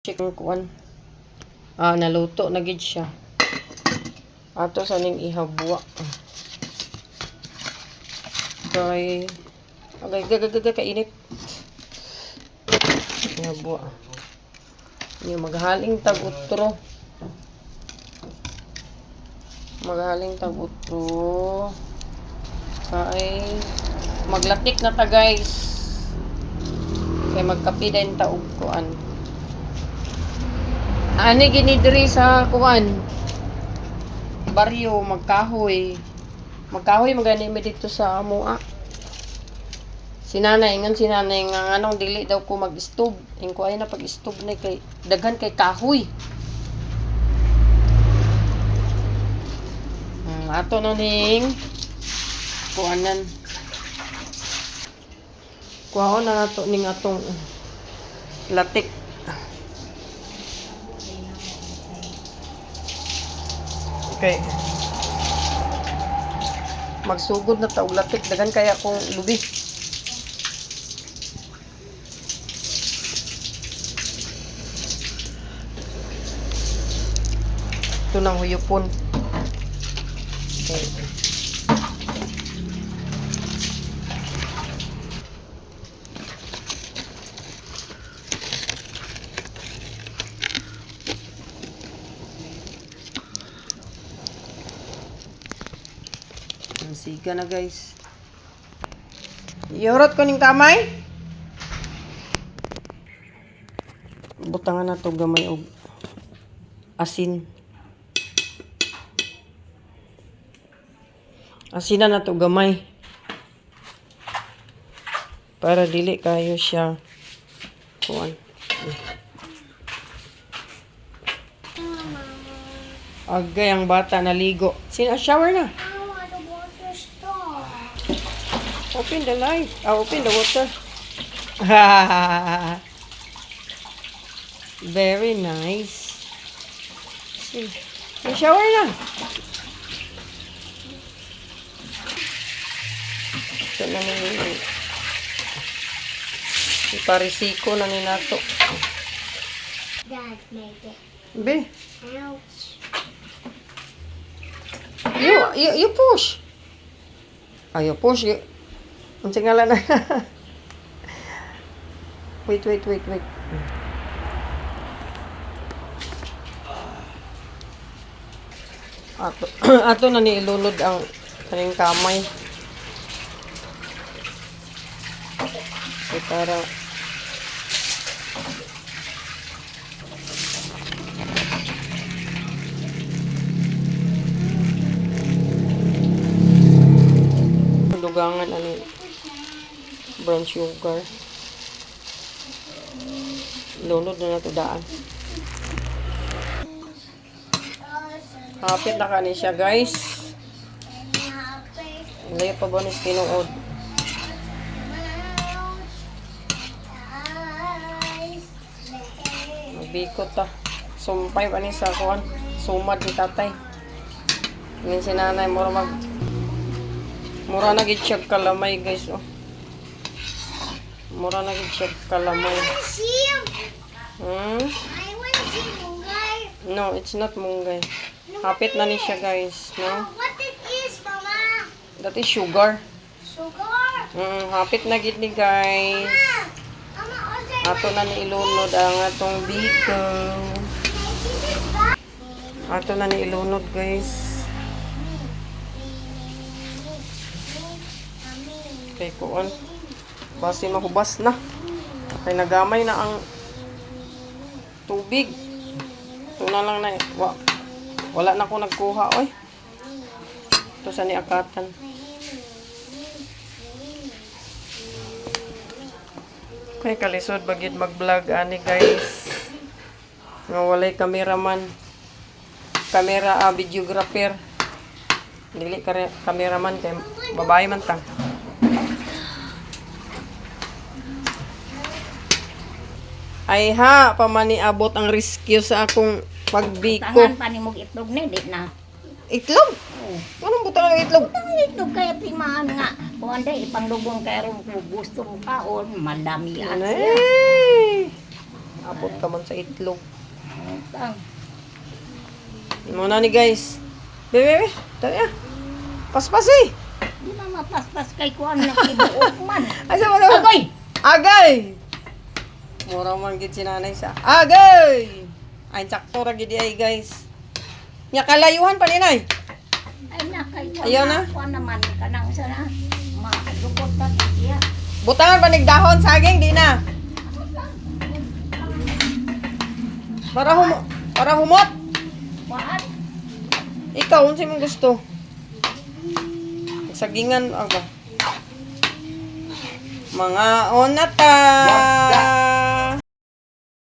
Chicken kuan. Naluto na gid siya. Ato sa ning ihabwa. Kay agay kainit. Ihabwa. Ni maghaling tag-utro. Maghaling tag-utro. Kay maglatik na ta guys. Kay magkapi din ta og kuan. Ani gini diri sa kuan baryo magkahoy magani mi dito sa amoa. Sinanay nga anong dili daw ko mag-stove ingko ay na pag-stove na kay daghan kay kahoy. Ato na ning kuanan kuhaon na nato ning atong latik. Okay. Magsugod na ta og latik dagan kaya akong lubi. Ito nang huyupon. Okay. Siga na guys. Iurot ko ning kamay. Butangan na to gamay og asin. Asinan na to gamay. Para dili kayo siya kuan. Agay ang bata naligo. Shower na. Open the light. Open the water. Very nice. See. Shower na. Ito na ni iparisiko na ni nato. Dad made it. Be. Ouch. You push. You push. Ang tingala na. Wait. Ato na ni ilunod ang kaning kamay. Para dugangan ani brown sugar. Lunod na nato daan. Hapit na kani siya guys. Layo pa ba ni tinuod? Magbikot ta. Sumpay pa ni sa kuan. Sumad ni tatay. Ngin si nanay mura na gid siya kalamay guys oh. Mura na gid siya kalamay. I want to see munggay. No, it's not munggay. Hapit na ni siya guys, no? What it is, Mama? That is sugar. Sugar. Hapit na gid ni guys. Mama, also Ato na ni ilunod ang atong biko. Ato na ni ilunod guys. Kay kuan. Basi mahubas na. Kay nagamay na ang tubig. Ito na lang na wala na ako nagkuha oy. Ito sa niakatan. Kay kalisod bagid mag-vlog ani guys. Nga walay cameraman. Videographer. Dili cameraman kay babae man ta. Ay ha, pamani abot ang rescue sa akong pagbiko. Tahan pa ni mong itlog ni, di na. Itlog? Anong butang ng itlog? Ang itlog kaya timaan nga. Kung anda, ipanglubong kaya rin kung gusto mo kaon, madami yan siya. Ay! Abot ka man sa itlog. Tang. Muna ni guys. Bebe, dali ah. Paspas eh. Di na mapaspas kay kuan na kibuok man. Asa mo naman? Agoy! Agay! Mura man gid si nanay sa. Agay! Ay, sakto ra gid ay guys. Nya kalayuhan pa ni nay. Ay na kay kuan. Ayaw na? Kuan naman kanang sana. Malukot ka siya. Butangan pa nig dahon saging di na. Para humot. Kuan? Ikaw unsa imong gusto? Sagingan aga. Mga onata.